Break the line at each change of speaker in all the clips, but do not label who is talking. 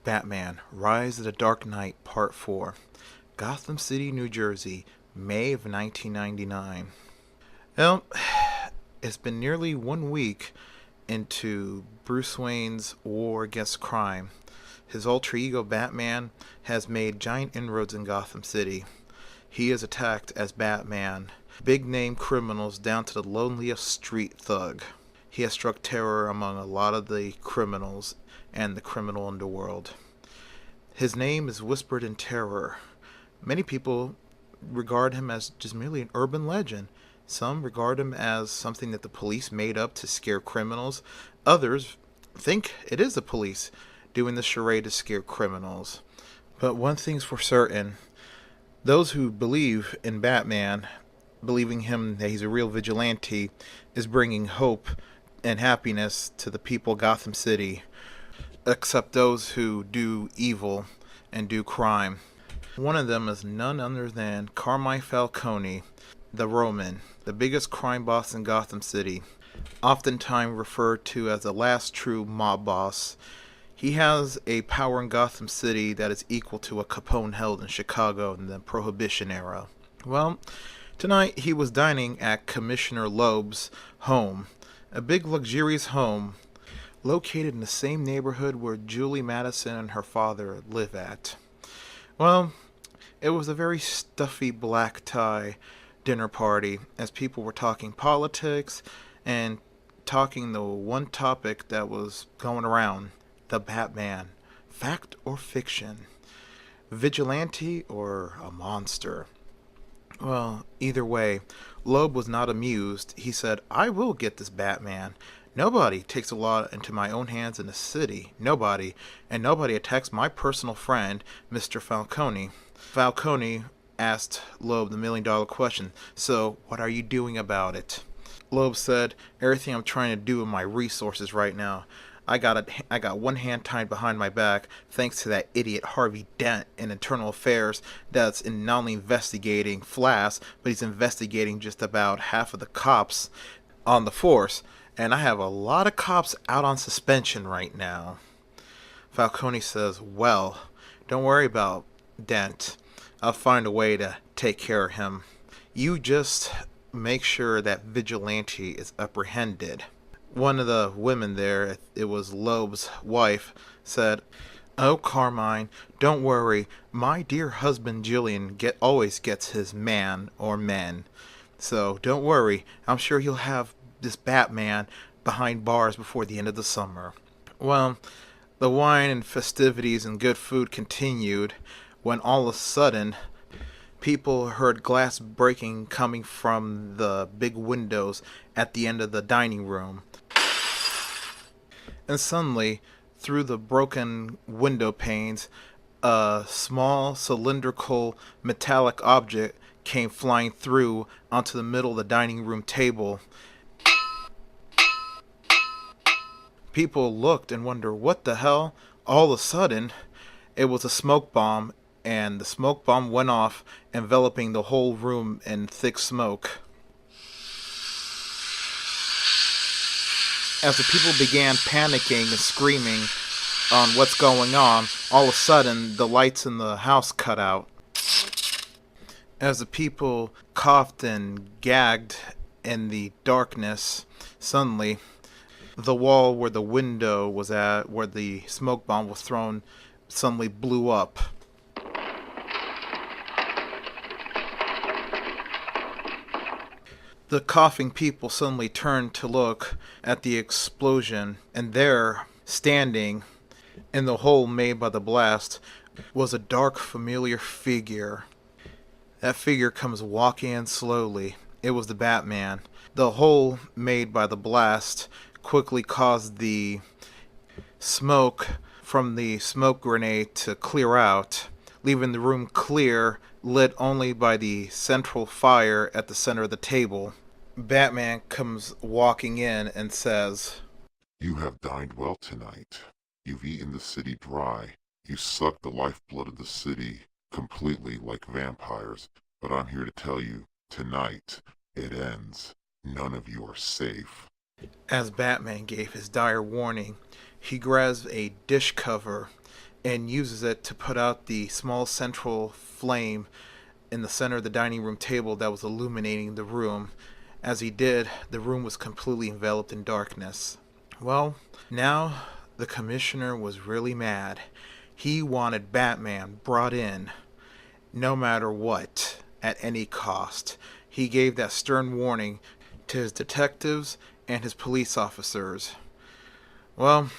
Batman: Rise of the Dark Knight Part 4. Gotham City, New Jersey, May of 1999. Well, it's been nearly 1 week into Bruce Wayne's war against crime. His alter ego Batman has made giant inroads in Gotham City. He is attacked as Batman, big name criminals down to the loneliest street thug. He has struck terror among a lot of the criminals and the criminal underworld. His name is whispered in terror. Many people regard him as just merely an urban legend. Some regard him as something that the police made up to scare criminals. Others think it is the police doing the charade to scare criminals. But one thing's for certain: those who believe in Batman, believing him that he's a real vigilante, is bringing hope and happiness to the people of Gotham City, except those who do evil and do crime. One of them is none other than Carmine Falcone, the Roman, the biggest crime boss in Gotham City, oftentimes referred to as the last true mob boss. He has a power in Gotham City that is equal to what Capone held in Chicago in the Prohibition era. Well, tonight he was dining at Commissioner Loeb's home, a big luxurious home located in the same neighborhood where Julie Madison and her father live at. Well, it was a very stuffy black tie dinner party as people were talking politics and talking the one topic that was going around: the Batman. Fact or fiction? Vigilante or a monster? Well, either way, Loeb was not amused. He said, "I will get this Batman. Nobody takes the law into my own hands in the city. Nobody. And nobody attacks my personal friend, Mr. Falcone." Falcone asked Loeb the $1 million question: "So, what are you doing about it?" Loeb said, "Everything I'm trying to do with my resources right now. I got one hand tied behind my back thanks to that idiot Harvey Dent in Internal Affairs that's not only investigating Flash, but he's investigating just about half of the cops on the force. And I have a lot of cops out on suspension right now." Falcone says, "Well, don't worry about Dent. I'll find a way to take care of him. You just make sure that Vigilante is apprehended." One of the women there, it was Loeb's wife, said, "Oh, Carmine, don't worry. My dear husband Julian always gets his man or men. So don't worry. I'm sure he'll have this Batman behind bars before the end of the summer." Well, the wine and festivities and good food continued when all of a sudden people heard glass breaking coming from the big windows at the end of the dining room. And suddenly, through the broken window panes, a small cylindrical metallic object came flying through onto the middle of the dining room table. People looked and wondered, what the hell? All of a sudden, it was a smoke bomb, and the smoke bomb went off, enveloping the whole room in thick smoke. As the people began panicking and screaming on what's going on, all of a sudden the lights in the house cut out. As the people coughed and gagged in the darkness, suddenly the wall where the window was at, where the smoke bomb was thrown, suddenly blew up. The coughing people suddenly turned to look at the explosion, and there, standing in the hole made by the blast, was a dark, familiar figure. That figure comes walking in slowly. It was the Batman. The hole made by the blast quickly caused the smoke from the smoke grenade to clear out, leaving the room clear, lit only by the central fire at the center of the table. Batman comes walking in and says,
"You have dined well tonight. You've eaten the city dry. You sucked the lifeblood of the city completely like vampires. But I'm here to tell you, tonight, it ends. None of you are safe."
As Batman gave his dire warning, he grabs a dish cover and uses it to put out the small central flame in the center of the dining room table that was illuminating the room. As he did, the room was completely enveloped in darkness. Well, now the commissioner was really mad. He wanted Batman brought in, no matter what, at any cost. He gave that stern warning to his detectives and his police officers. Well,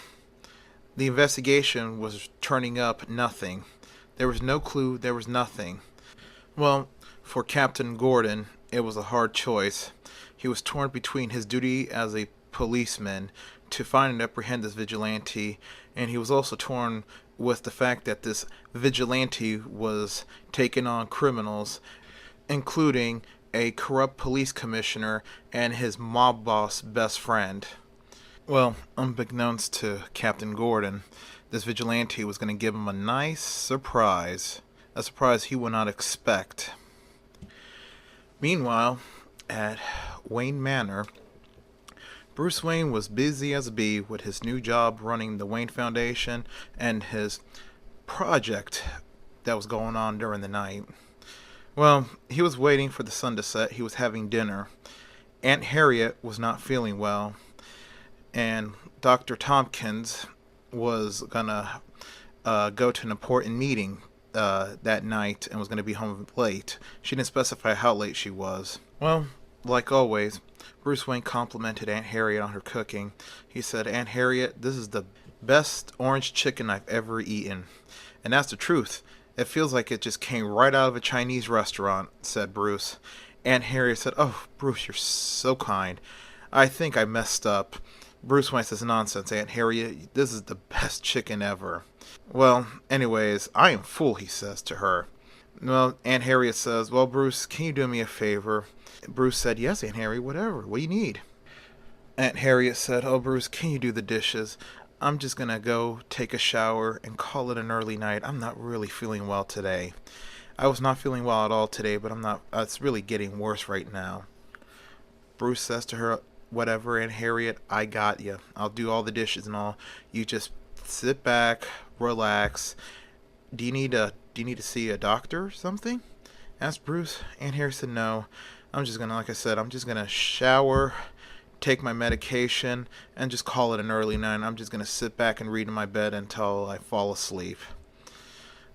the investigation was turning up nothing. There was no clue, there was nothing. Well, for Captain Gordon, it was a hard choice. He was torn between his duty as a policeman to find and apprehend this vigilante, and he was also torn with the fact that this vigilante was taking on criminals, including a corrupt police commissioner and his mob boss best friend. Well, unbeknownst to Captain Gordon, this vigilante was going to give him a nice surprise. A surprise he would not expect. Meanwhile, at Wayne Manor, Bruce Wayne was busy as a bee with his new job running the Wayne Foundation and his project that was going on during the night. Well, he was waiting for the sun to set. He was having dinner. Aunt Harriet was not feeling well, and Dr. Tompkins was gonna go to an important meeting that night and was going to be home late. She didn't specify how late she was. Well, like always, Bruce Wayne complimented Aunt Harriet on her cooking. He said, "Aunt Harriet, this is the best orange chicken I've ever eaten." And that's the truth. It feels like it just came right out of a Chinese restaurant, said Bruce. Aunt Harriet said, "Oh, Bruce, you're so kind. I think I messed up." Bruce Wayne says, "Nonsense, Aunt Harriet. This is the best chicken ever." Well, anyways, "I am full," he says to her. Well, Aunt Harriet says, "Well, Bruce, can you do me a favor?" Bruce said, "Yes, Aunt Harriet, whatever. What do you need?" Aunt Harriet said, "Oh, Bruce, can you do the dishes? I'm just going to go take a shower and call it an early night. I'm not really feeling well today. I was not feeling well at all today, but I'm not. It's really getting worse right now." Bruce says to her, "Whatever, Aunt Harriet, I got you. I'll do all the dishes and all. You just sit back, relax. Do you need to see a doctor or something?" Asked Bruce. Aunt Harriet said, "No. I'm just gonna, like I said, I'm just gonna shower, take my medication, and just call it an early night. I'm just gonna sit back and read in my bed until I fall asleep."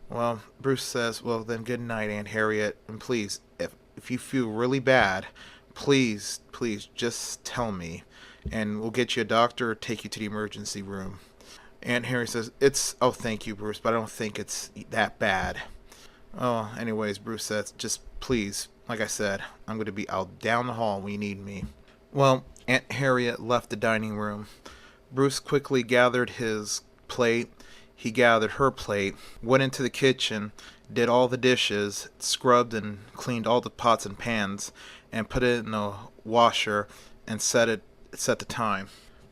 Well, Bruce says, "Well, then good night, Aunt Harriet. And please, if you feel really bad, please just tell me, and we'll get you a doctor or take you to the emergency room." Aunt Harriet says, "Oh, thank you, Bruce, but I don't think it's that bad." Oh, anyways, Bruce says, "Just please, like I said, I'm going to be out down the hall when you need me." Well, Aunt Harriet left the dining room. Bruce quickly gathered his plate. He gathered her plate, went into the kitchen, did all the dishes, scrubbed and cleaned all the pots and pans, and put it in a washer and set the time.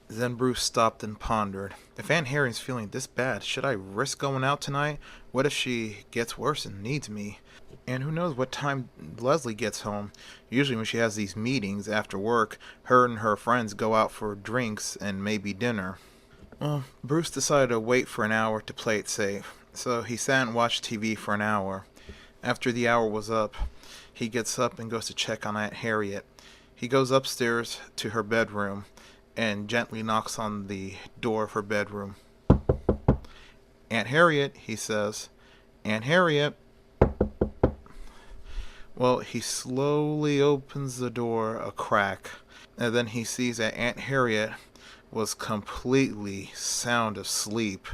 Then Bruce stopped and pondered. If Aunt Harriet's feeling this bad, should I risk going out tonight? What if she gets worse and needs me? And who knows what time Leslie gets home. Usually when she has these meetings after work, her and her friends go out for drinks and maybe dinner. Well, Bruce decided to wait for an hour to play it safe. So he sat and watched TV for an hour. After the hour was up, he gets up and goes to check on Aunt Harriet. He goes upstairs to her bedroom and gently knocks on the door of her bedroom. "Aunt Harriet," he says. "Aunt Harriet." Well, he slowly opens the door a crack, and then he sees that Aunt Harriet was completely sound asleep.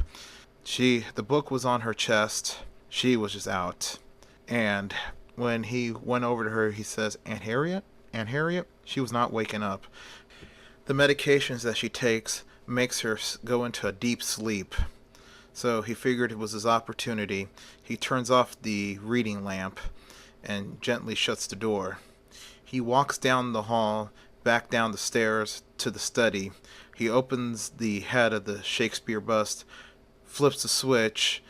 The book was on her chest. She was just out. And when he went over to her, he says, "Aunt Harriet? Aunt Harriet?" She was not waking up. The medications that she takes makes her go into a deep sleep. So he figured it was his opportunity. He turns off the reading lamp and gently shuts the door. He walks down the hall, back down the stairs to the study. He opens the head of the Shakespeare bust, flips the switch,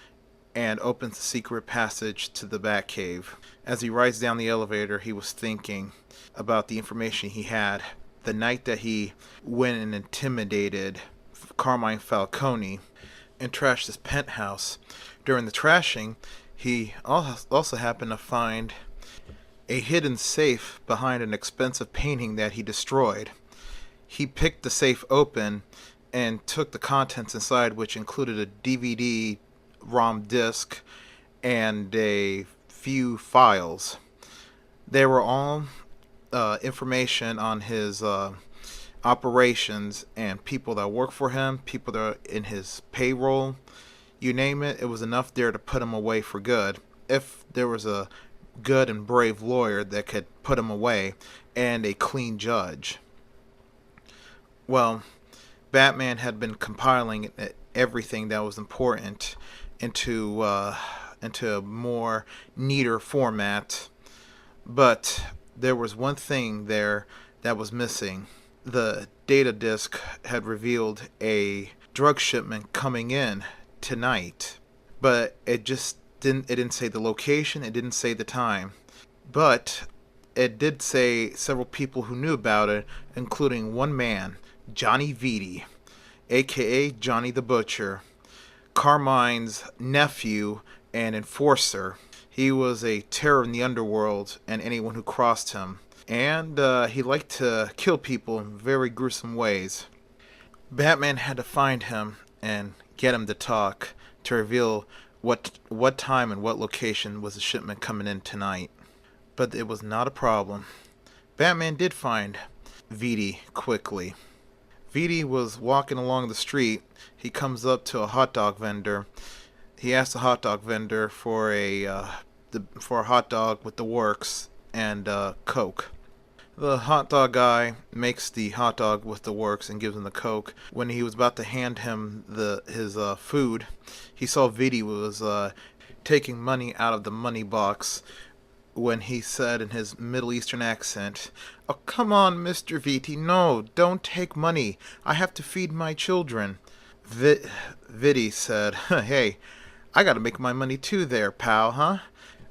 and opens the secret passage to the Batcave. As he rides down the elevator, he was thinking about the information he had. The night that he went and intimidated Carmine Falcone, and trashed his penthouse. During the trashing, he also happened to find a hidden safe behind an expensive painting that he destroyed. He picked the safe open and took the contents inside, which included a DVD ROM disc and a few files. They were all information on his operations and people that work for him, people that are in his payroll. You name it, it was enough there to put him away for good. If there was a good and brave lawyer that could put him away, and a clean judge. Well, Batman had been compiling everything that was important into a more neater format, but there was one thing there that was missing. The data disk had revealed a drug shipment coming in tonight, but it didn't say the location, it didn't say the time. But it did say several people who knew about it, including one man, Johnny Vitti, aka Johnny the Butcher, Carmine's nephew and enforcer. He was a terror in the underworld and anyone who crossed him, and he liked to kill people in very gruesome ways. Batman had to find him and get him to talk to reveal what time and what location was the shipment coming in tonight. But it was not a problem. Batman did find Vitti quickly. Vitti was walking along the street. He comes up to a hot dog vendor. He asks the hot dog vendor for a hot dog with the works and Coke. The hot dog guy makes the hot dog with the works and gives him the Coke. When he was about to hand him his food, he saw Vitti was taking money out of the money box when he said in his Middle Eastern accent, "Oh, come on, Mr. Vitti, no, don't take money. I have to feed my children." Vitti said, "Hey, I gotta make my money too there, pal, huh?"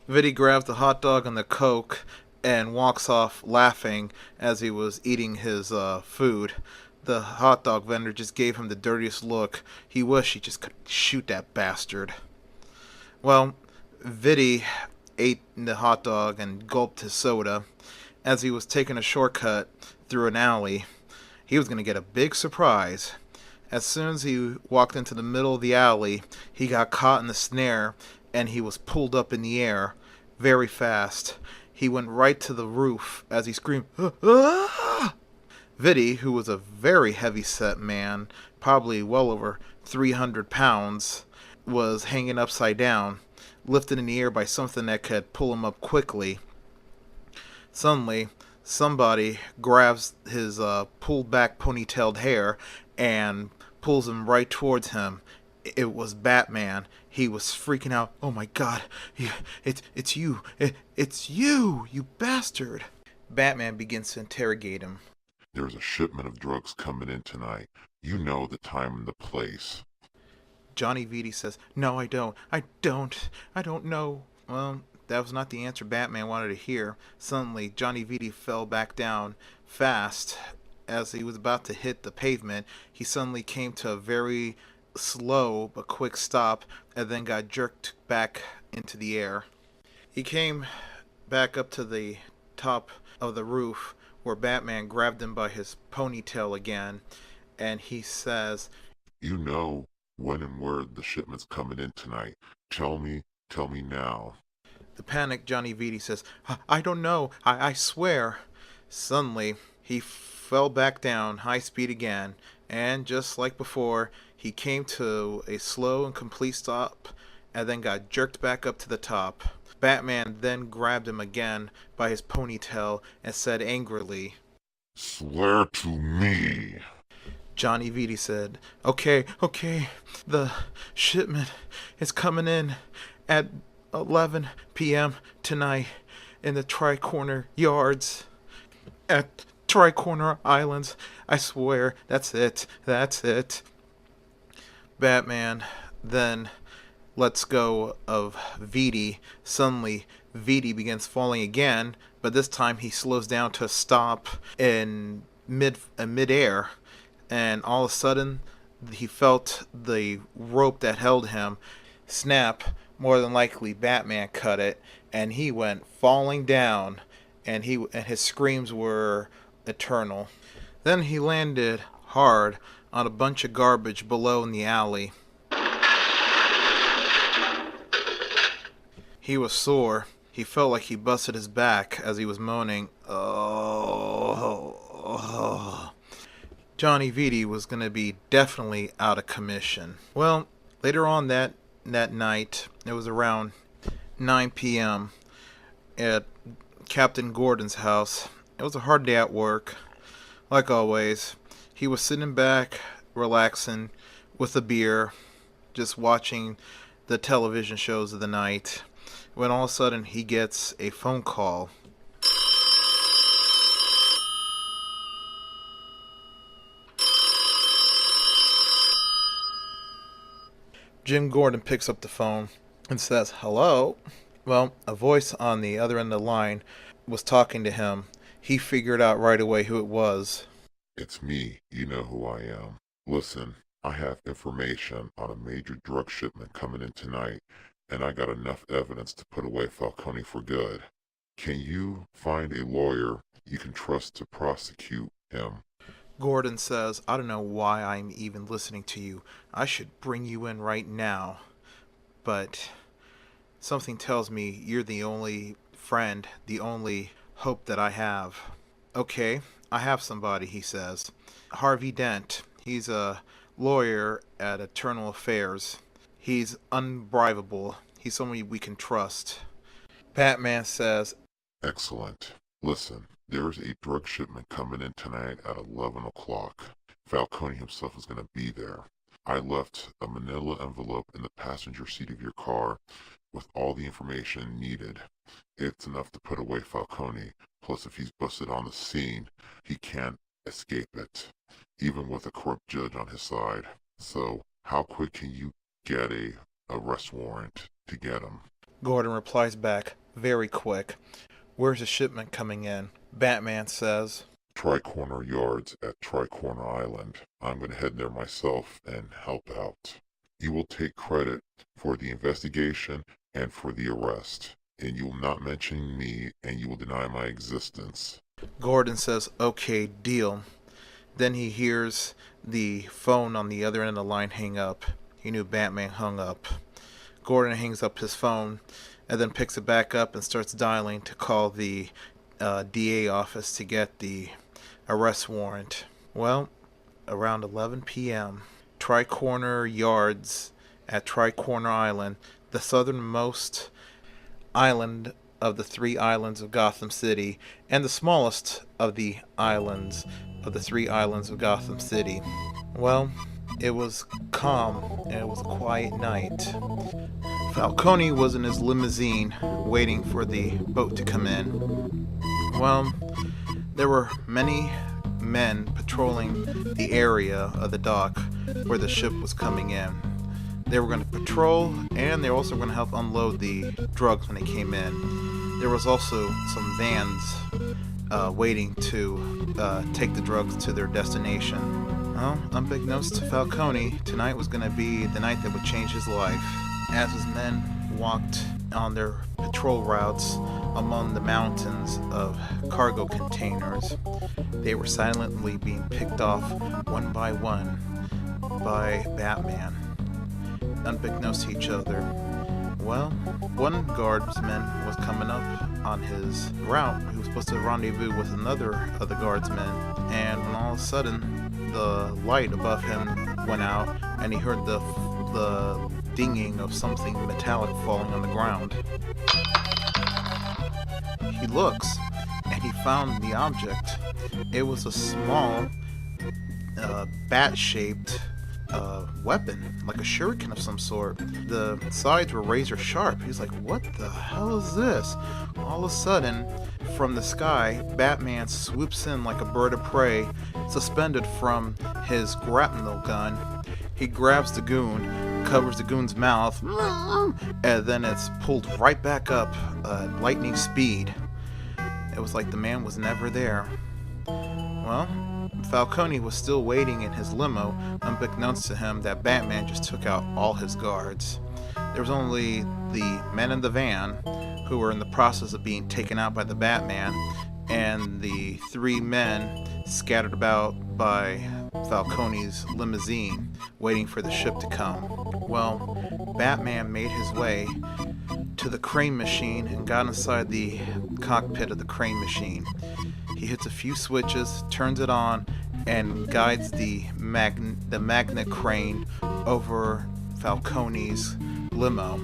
Vitti grabs the hot dog and the Coke and walks off laughing as he was eating his food. The hot dog vendor just gave him the dirtiest look. He wished he just could shoot that bastard. Well, Vitti ate the hot dog and gulped his soda. As he was taking a shortcut through an alley, he was going to get a big surprise. As soon as he walked into the middle of the alley, he got caught in the snare and he was pulled up in the air very fast. He went right to the roof as he screamed, "Ah!" Vitti, who was a very heavy-set man, probably well over 300 pounds, was hanging upside down, lifted in the air by something that could pull him up quickly. Suddenly, somebody grabs his pulled-back ponytailed hair and pulls him right towards him. It was Batman. He was freaking out. "Oh my God, it's you. It's you, you bastard." Batman begins to interrogate him.
"There's a shipment of drugs coming in tonight. You know the time and the place."
Johnny Vitti says, "No, I don't. I don't know." Well, that was not the answer Batman wanted to hear. Suddenly, Johnny Vitti fell back down fast. As he was about to hit the pavement, he suddenly came to a very slow but quick stop and then got jerked back into the air. He came back up to the top of the roof where Batman grabbed him by his ponytail again, and he says,
"You know when and where the shipment's coming in tonight. Tell me now."
The panicked Johnny Vitti says, I don't know, I swear." Suddenly, he fell back down high speed again, and just like before, he came to a slow and complete stop and then got jerked back up to the top. Batman then grabbed him again by his ponytail and said angrily,
"Swear to me."
Johnny Vitti said, Okay, the shipment is coming in at 11 p.m. tonight in the Tricorner Yards at Tricorner Islands. I swear, that's it. Batman then lets go of Vitti. Suddenly, Vitti begins falling again, but this time he slows down to a stop in midair, and all of a sudden, he felt the rope that held him snap. More than likely, Batman cut it, and he went falling down, and his screams were eternal. Then he landed hard on a bunch of garbage below in the alley. He was sore. He felt like he busted his back as he was moaning, "Oh." Johnny Vitti was going to be definitely out of commission. Well, later on that night, it was around 9 p.m. at Captain Gordon's house. It was a hard day at work. Like always, he was sitting back, relaxing, with a beer, just watching the television shows of the night, when all of a sudden he gets a phone call. Jim Gordon picks up the phone and says, "Hello?" Well, a voice on the other end of the line was talking to him. He figured out right away who it was.
It's me. You know who I am. Listen, I have information on a major drug shipment coming in tonight, and I got enough evidence to put away Falcone for good. Can you find a lawyer you can trust to prosecute him?
Gordon says, "I don't know why I'm even listening to you. I should bring you in right now. But something tells me you're the only friend, the only hope that I have." "Okay, I have somebody," he says. "Harvey Dent. He's a lawyer at Eternal Affairs. He's unbribable. He's someone we can trust." Batman says,
Excellent. Listen, there is a drug shipment coming in tonight at 11 o'clock. Falcone himself is going to be there. I left a manila envelope in the passenger seat of your car with all the information needed. It's enough to put away Falcone. Plus, if he's busted on the scene, he can't escape it, even with a corrupt judge on his side. So, how quick can you get a arrest warrant to get him?
Gordon replies back, "Very quick. Where's the shipment coming in?" Batman says,
Tricorner Yards at Tricorner Island. I'm going to head there myself and help out. You will take credit for the investigation and for the arrest, and you will not mention me, and you will deny my existence.
Gordon says, "Okay, deal." Then he hears the phone on the other end of the line hang up. He knew Batman hung up. Gordon hangs up his phone and then picks it back up and starts dialing to call the DA office to get the arrest warrant. Well, around 11 p.m., Tricorner Yards at Tricorner Island, the southernmost island of the 3 islands of Gotham City, and the smallest of the islands of the 3 islands of Gotham City. Well, it was calm and it was a quiet night. Falcone was in his limousine waiting for the boat to come in. Well, there were many men patrolling the area of the dock where the ship was coming in. They were going to patrol, and they were also going to help unload the drugs when they came in. There was also some vans waiting to take the drugs to their destination. Well, unbeknownst to Falcone, tonight was going to be the night that would change his life. As his men walked on their patrol routes among the mountains of cargo containers, they were silently being picked off one by one by Batman, unbeknownst to each other. Well, one guardsman was coming up on his route. He was supposed to rendezvous with another of the guardsmen, and when all of a sudden the light above him went out, and he heard the dinging of something metallic falling on the ground. He looks, and he found the object. It was a small, bat-shaped weapon, like a shuriken of some sort. The sides were razor sharp. He's like, "What the hell is this?" All of a sudden, from the sky, Batman swoops in like a bird of prey, suspended from his grapnel gun. He grabs the goon, covers the goon's mouth, and then it's pulled right back up at lightning speed. It was like the man was never there. Well, Falcone was still waiting in his limo, unbeknownst to him that Batman just took out all his guards. There was only the men in the van, who were in the process of being taken out by the Batman, and the three men scattered about by Falcone's limousine, waiting for the ship to come. Well, Batman made his way to the crane machine and got inside the cockpit of the crane machine. He hits a few switches, turns it on, and guides the magnet crane over Falcone's limo.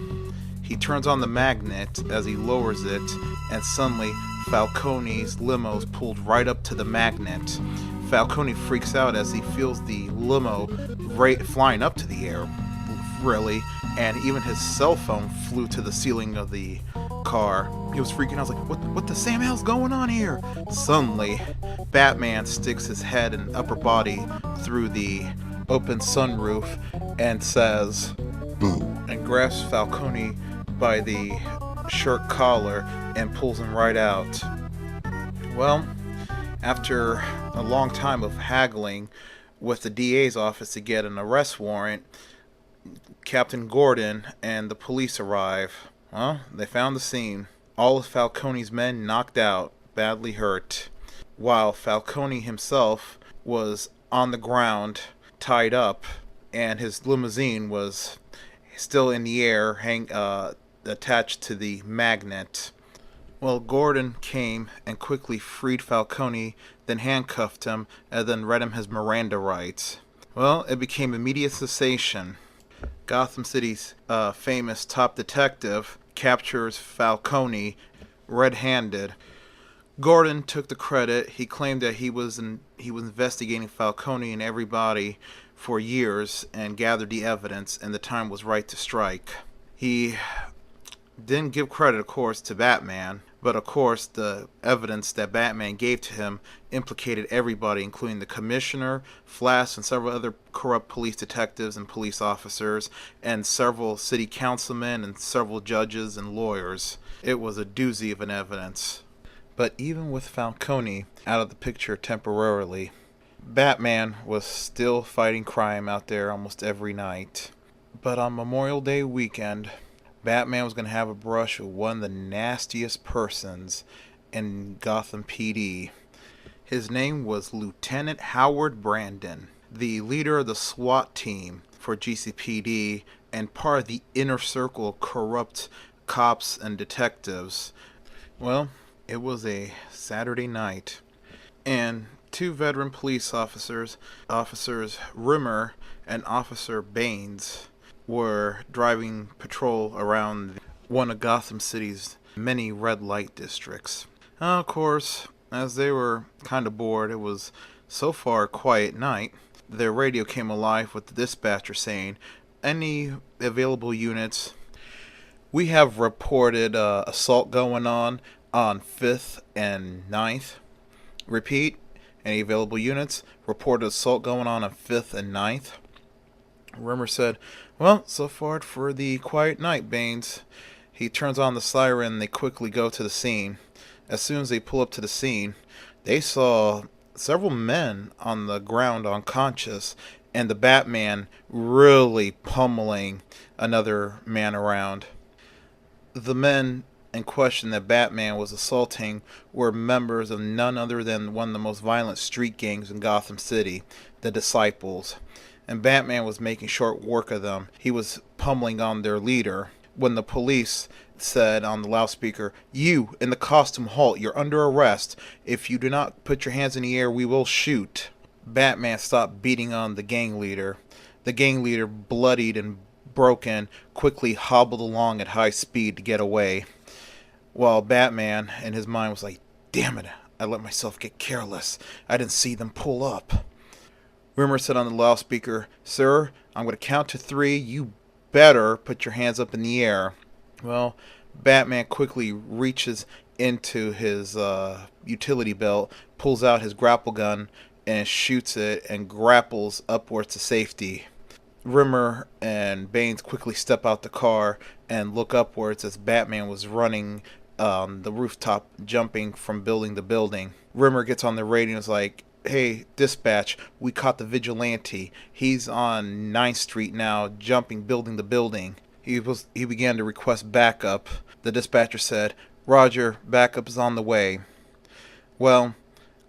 He turns on the magnet as he lowers it, and suddenly Falcone's limo is pulled right up to the magnet. Falcone freaks out as he feels the limo flying up to the air, really, and even his cell phone flew to the ceiling of the car. He was freaking out. I was like, what the Sam hell's going on here? Suddenly, Batman sticks his head and upper body through the open sunroof and says,
Boo.
And grabs Falcone by the shirt collar and pulls him right out. Well, after a long time of haggling with the DA's office to get an arrest warrant, Captain Gordon and the police arrive. Well, they found the scene. All of Falcone's men knocked out, badly hurt, while Falcone himself was on the ground, tied up, and his limousine was still in the air, attached to the magnet. Well, Gordon came and quickly freed Falcone, then handcuffed him, and then read him his Miranda rights. Well, it became immediate sensation. Gotham City's famous top detective captures Falcone red-handed. Gordon took the credit. He claimed that he was investigating Falcone and everybody for years and gathered the evidence, and the time was right to strike. He didn't give credit, of course, to Batman, but of course the evidence that Batman gave to him implicated everybody, including the commissioner, Flash, and several other corrupt police detectives and police officers, and several city councilmen and several judges and lawyers. It was a doozy of an evidence. But even with Falcone out of the picture temporarily, Batman was still fighting crime out there almost every night. But on Memorial Day weekend, Batman was going to have a brush with one of the nastiest persons in Gotham PD. His name was Lieutenant Howard Brandon, the leader of the SWAT team for GCPD and part of the inner circle of corrupt cops and detectives. Well, it was a Saturday night, and two veteran police officers, Officers Rimmer and Officer Baines, were driving patrol around one of Gotham City's many red light districts. Of course, as they were kind of bored, it was so far a quiet night, their radio came alive with the dispatcher saying, "Any available units? We have reported assault going on 5th and 9th. Repeat, any available units? Reported assault going on 5th and 9th. Rimmer said, "Well, so far for the quiet night, Baines." He turns on the siren and they quickly go to the scene. As soon as they pull up to the scene, they saw several men on the ground unconscious and the Batman really pummeling another man around. The men in question that Batman was assaulting were members of none other than one of the most violent street gangs in Gotham City, the Disciples. And Batman was making short work of them. He was pummeling on their leader when the police said on the loudspeaker, "You in the costume, halt, you're under arrest. If you do not put your hands in the air, we will shoot." Batman stopped beating on the gang leader. The gang leader, bloodied and broken, quickly hobbled along at high speed to get away. While Batman, in his mind, was like, "Damn it, I let myself get careless. I didn't see them pull up." Rimmer said on the loudspeaker, "Sir, I'm going to count to 3. You better put your hands up in the air." Well, Batman quickly reaches into his utility belt, pulls out his grapple gun, and shoots it and grapples upwards to safety. Rimmer and Baines quickly step out the car and look upwards as Batman was running the rooftop, jumping from building to building. Rimmer gets on the radio and is like, Hey, dispatch, we caught the vigilante. He's on 9th Street now, jumping building to building. He began to request backup. The dispatcher said, Roger, backup is on the way. Well,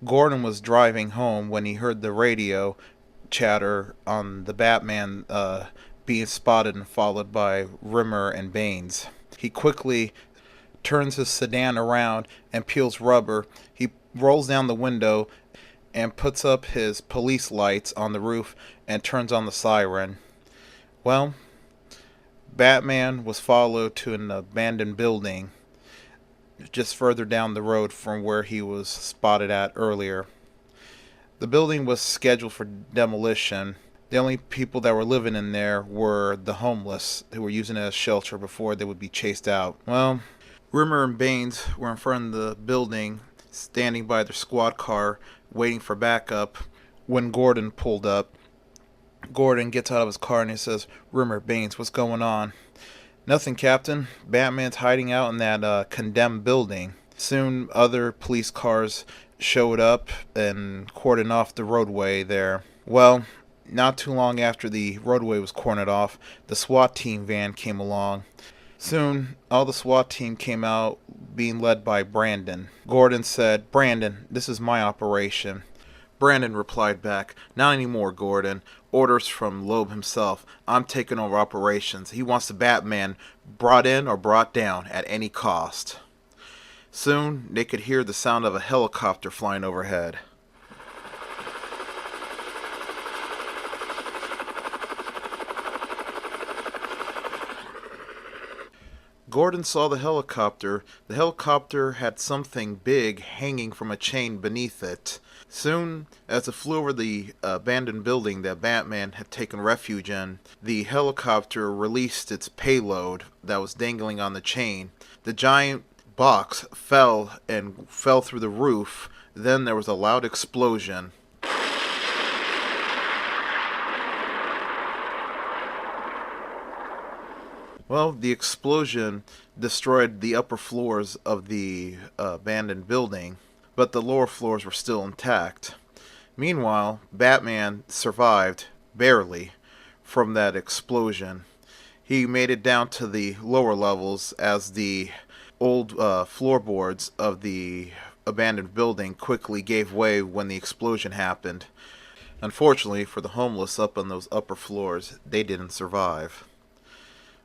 Gordon was driving home when he heard the radio chatter on the Batman being spotted and followed by Rimmer and Baines. He quickly turns his sedan around and peels rubber. He rolls down the window and puts up his police lights on the roof and turns on the siren. Well, Batman was followed to an abandoned building just further down the road from where he was spotted at earlier. The building was scheduled for demolition. The only people that were living in there were the homeless who were using it as shelter before they would be chased out. Well, Rimmer and Baines were in front of the building, standing by their squad car, waiting for backup, when Gordon pulled up. Gordon gets out of his car and he says, Rimmer, Baines, what's going on? Nothing, Captain. Batman's hiding out in that condemned building. Soon other police cars showed up and cordoned off the roadway there. Well, not too long after the roadway was cordoned off, the SWAT team van came along. Soon, all the SWAT team came out, being led by Brandon. Gordon said, Brandon, this is my operation. Brandon replied back, Not anymore, Gordon. Orders from Loeb himself. I'm taking over operations. He wants the Batman brought in or brought down at any cost. Soon, they could hear the sound of a helicopter flying overhead. Gordon saw the helicopter. The helicopter had something big hanging from a chain beneath it. Soon, as it flew over the abandoned building that Batman had taken refuge in, the helicopter released its payload that was dangling on the chain. The giant box fell through the roof. Then there was a loud explosion. Well, the explosion destroyed the upper floors of the abandoned building, but the lower floors were still intact. Meanwhile, Batman survived, barely, from that explosion. He made it down to the lower levels as the old floorboards of the abandoned building quickly gave way when the explosion happened. Unfortunately for the homeless up on those upper floors, they didn't survive.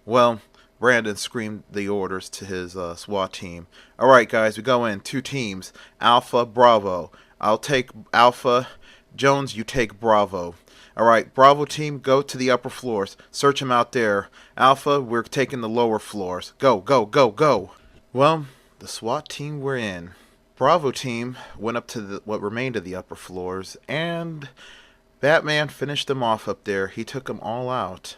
Well, Brandon screamed the orders to his SWAT team. All right, guys, we go in. 2 teams. Alpha, Bravo. I'll take Alpha. Jones, you take Bravo. All right, Bravo team, go to the upper floors. Search them out there. Alpha, we're taking the lower floors. Go, go, go, go. Well, the SWAT team were in. Bravo team went up to what remained of the upper floors, and Batman finished them off up there. He took them all out.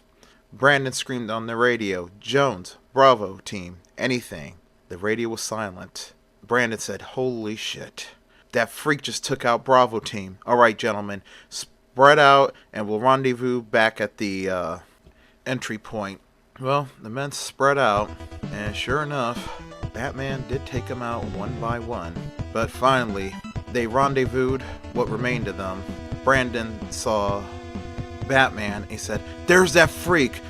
Brandon screamed on the radio, Jones, Bravo team, anything. The radio was silent. Brandon said, holy shit. That freak just took out Bravo team. All right, gentlemen, spread out and we'll rendezvous back at the entry point. Well, the men spread out, and sure enough, Batman did take them out one by one. But finally, they rendezvoused what remained of them. Brandon saw Batman, he said, there's that freak.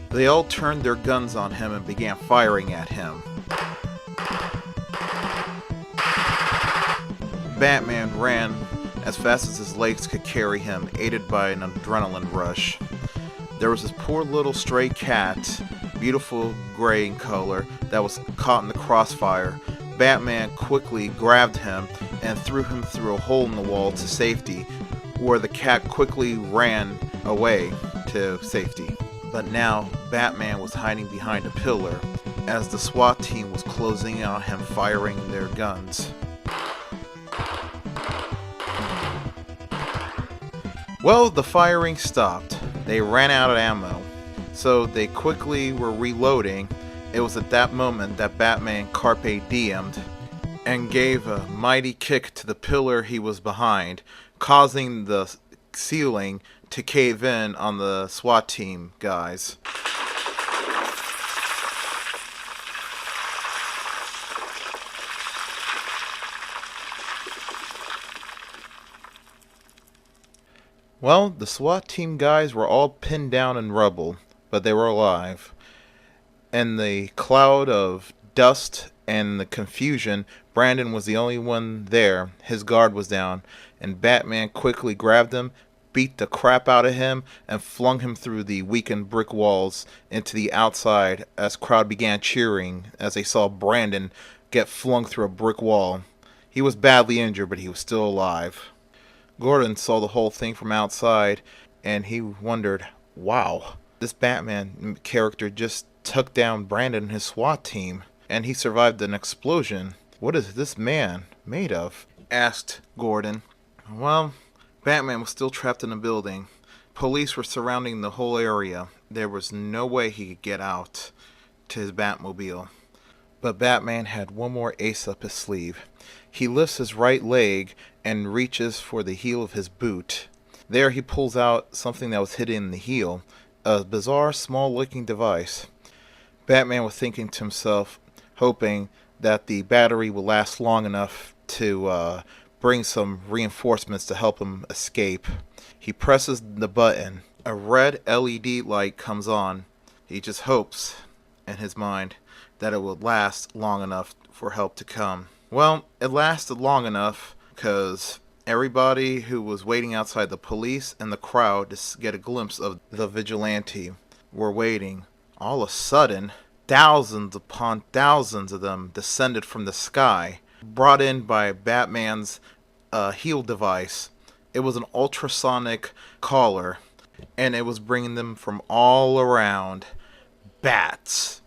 They all turned their guns on him and began firing at him. Batman ran as fast as his legs could carry him, aided by an adrenaline rush. There was this poor little stray cat, beautiful gray in color, that was caught in the crossfire. Batman quickly grabbed him and threw him through a hole in the wall to safety, where the cat quickly ran away to safety. But now, Batman was hiding behind a pillar as the SWAT team was closing in on him, firing their guns. Well, the firing stopped. They ran out of ammo, so they quickly were reloading. It was at that moment that Batman carpe diem'd and gave a mighty kick to the pillar he was behind, causing the ceiling to cave in on the SWAT team guys. Well, the SWAT team guys were all pinned down in rubble, but they were alive. In the cloud of dust and the confusion, Brandon was the only one there. His guard was down, and Batman quickly grabbed him, beat the crap out of him, and flung him through the weakened brick walls into the outside as crowd began cheering as they saw Brandon get flung through a brick wall. He was badly injured, but he was still alive. Gordon saw the whole thing from outside, and he wondered, wow, this Batman character just took down Brandon and his SWAT team, and he survived an explosion. What is this man made of? Asked Gordon. Well, Batman was still trapped in the building. Police were surrounding the whole area. There was no way he could get out to his Batmobile. But Batman had one more ace up his sleeve. He lifts his right leg and reaches for the heel of his boot. There he pulls out something that was hidden in the heel, a bizarre small-looking device. Batman was thinking to himself, hoping that the battery will last long enough to bring some reinforcements to help him escape. He presses the button. A red LED light comes on. He just hopes, in his mind, that it would last long enough for help to come. Well, it lasted long enough because everybody who was waiting outside, the police and the crowd, to get a glimpse of the vigilante, were waiting. All of a sudden, thousands upon thousands of them descended from the sky, brought in by Batman's heel device. It was an ultrasonic caller, and it was bringing them from all around. Bats.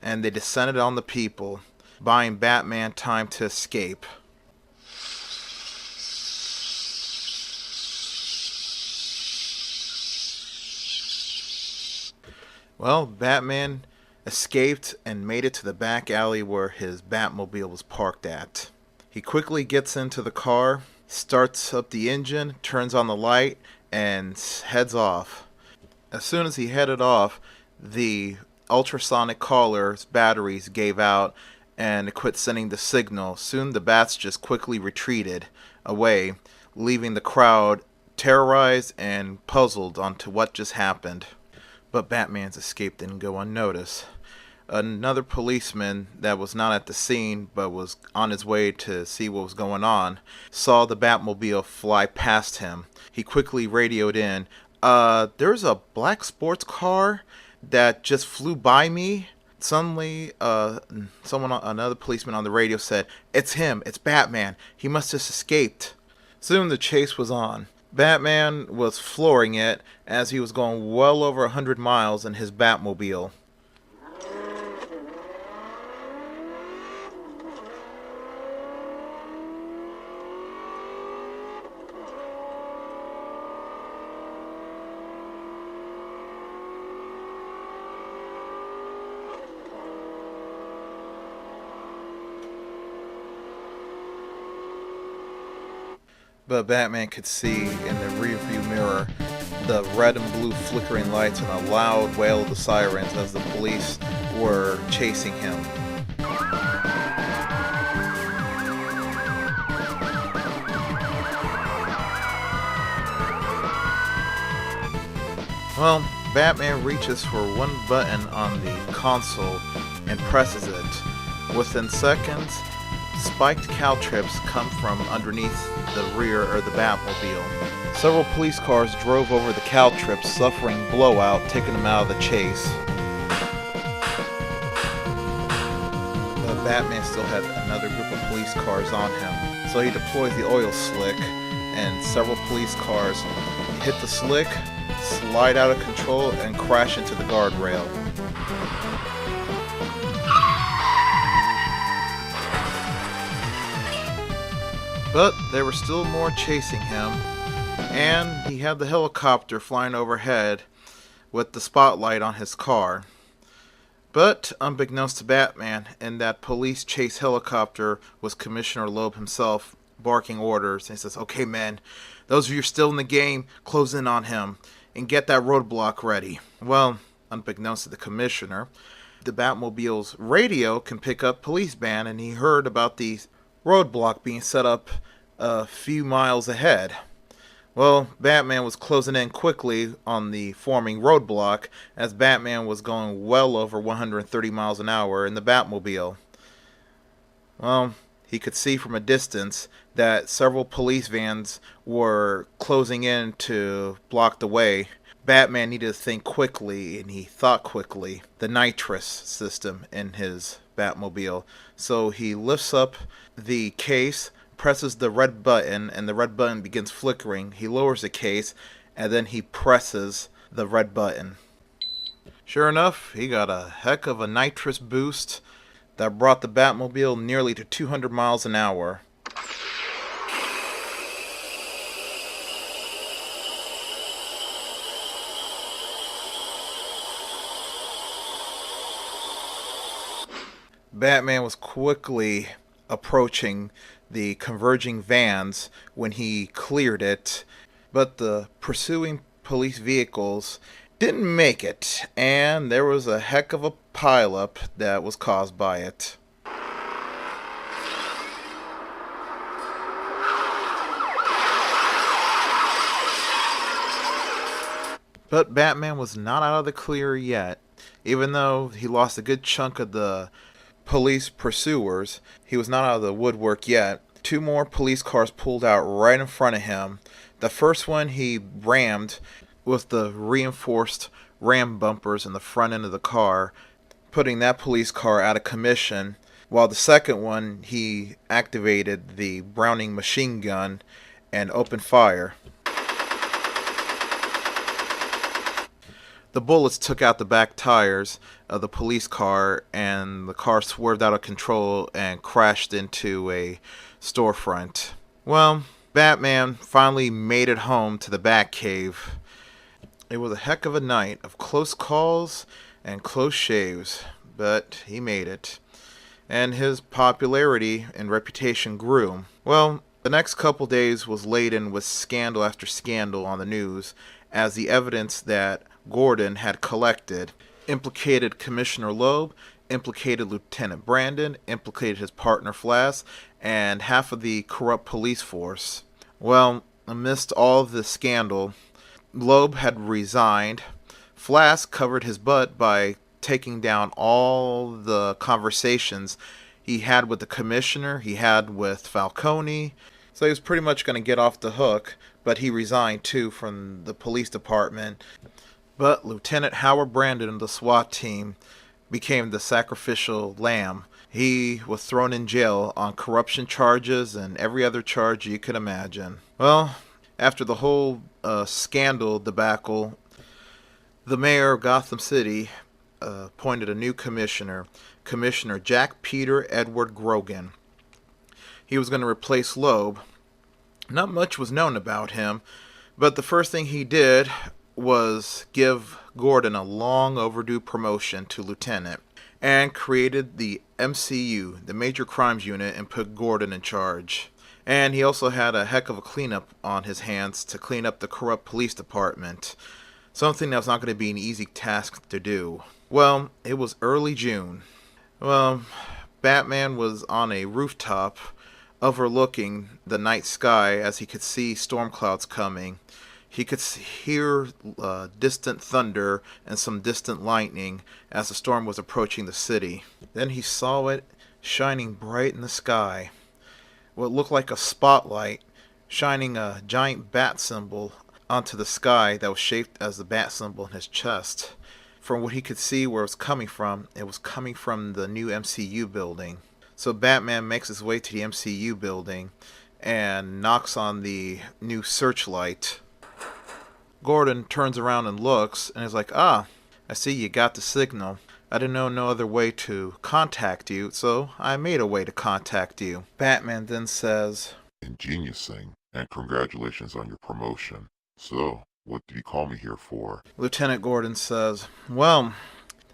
And they descended on the people, buying Batman time to escape. Well, Batman escaped and made it to the back alley where his Batmobile was parked at. He quickly gets into the car, starts up the engine, turns on the light, and heads off. As soon as he headed off, the ultrasonic caller's batteries gave out and it quit sending the signal. Soon the bats just quickly retreated away, leaving the crowd terrorized and puzzled onto what just happened. But Batman's escape didn't go unnoticed. Another policeman that was not at the scene but was on his way to see what was going on saw the Batmobile fly past him. He quickly radioed in, there's a black sports car that just flew by me. Suddenly, another policeman on the radio said, "It's him, it's Batman. He must have escaped." Soon the chase was on. Batman was flooring it as he was going well over 100 miles in his Batmobile. But Batman could see in the rearview mirror the red and blue flickering lights and a loud wail of the sirens as the police were chasing him. Well, Batman reaches for one button on the console and presses it. Within seconds, spiked caltrips come from underneath the rear of the Batmobile. Several police cars drove over the caltrips, suffering blowout, taking them out of the chase. But Batman still had another group of police cars on him, so he deploys the oil slick, and several police cars hit the slick, slide out of control, and crash into the guardrail. But there were still more chasing him, and he had the helicopter flying overhead with the spotlight on his car. But unbeknownst to Batman, in that police chase helicopter was Commissioner Loeb himself barking orders. And he says, "Okay, men, those of you still in the game, close in on him and get that roadblock ready." Well, unbeknownst to the Commissioner, the Batmobile's radio can pick up police band, and he heard about the roadblock being set up a few miles ahead. Well, Batman was closing in quickly on the forming roadblock as Batman was going well over 130 miles an hour in the Batmobile. Well, he could see from a distance that several police vans were closing in to block the way. Batman needed to think quickly, and he thought quickly. The nitrous system in his Batmobile. So he lifts up the case, presses the red button, and the red button begins flickering. He lowers the case, and then he presses the red button. Sure enough, he got a heck of a nitrous boost that brought the Batmobile nearly to 200 miles an hour. Batman was quickly approaching the converging vans when he cleared it, but the pursuing police vehicles didn't make it, and there was a heck of a pileup that was caused by it. But Batman was not out of the clear yet. Even though he lost a good chunk of the police pursuers, he was not out of the woodwork yet. Two more police cars pulled out right in front of him. The first one he rammed with the reinforced ram bumpers in the front end of the car, putting that police car out of commission, while the second one he activated the Browning machine gun and opened fire. The bullets took out the back tires of the police car, and the car swerved out of control and crashed into a storefront. Well, Batman finally made it home to the Batcave. It was a heck of a night of close calls and close shaves, but he made it. And his popularity and reputation grew. Well, the next couple days was laden with scandal after scandal on the news, as the evidence that Gordon had collected implicated Commissioner Loeb, implicated Lieutenant Brandon, implicated his partner Flass, and half of the corrupt police force. Well, amidst all of this scandal, Loeb had resigned. Flass covered his butt by taking down all the conversations he had with the commissioner, he had with Falcone. So he was pretty much going to get off the hook, but he resigned too from the police department. But Lieutenant Howard Brandon of the SWAT team became the sacrificial lamb. He was thrown in jail on corruption charges and every other charge you could imagine. Well, after the whole scandal debacle, the mayor of Gotham City appointed a new commissioner, Commissioner Jack Peter Edward Grogan. He was going to replace Loeb. Not much was known about him, but the first thing he did was give Gordon a long overdue promotion to lieutenant and created the MCU, the Major Crimes Unit, and put Gordon in charge. And he also had a heck of a cleanup on his hands to clean up the corrupt police department, something that was not going to be an easy task to do. Well, it was early June. Well, Batman was on a rooftop overlooking the night sky as he could see storm clouds coming. He could hear distant thunder and some distant lightning as the storm was approaching the city. Then he saw it shining bright in the sky. What looked like a spotlight shining a giant bat symbol onto the sky that was shaped as the bat symbol in his chest. From what he could see where it was coming from the new MCU building. So Batman makes his way to the MCU building and knocks on the new searchlight. Gordon turns around and looks and is like, I see you got the signal. I didn't know no other way to contact you, so I made a way to contact you. Batman then says,
Ingenious thing, and congratulations on your promotion. So, what did you call me here for?
Lieutenant Gordon says, well,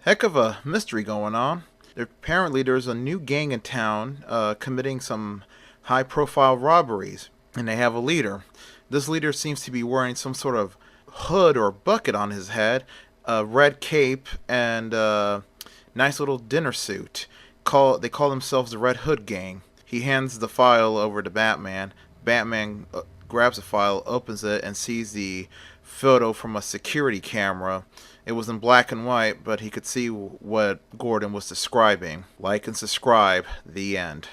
heck of a mystery going on. Apparently there's a new gang in town committing some high-profile robberies, and they have a leader. This leader seems to be wearing some sort of hood or bucket on his head, a red cape, and a nice little dinner suit. They call themselves the Red Hood Gang. He hands the file over to Batman. Batman grabs the file, opens it, and sees the photo from a security camera. It was in black and white, but he could see what Gordon was describing. Like and subscribe. The end.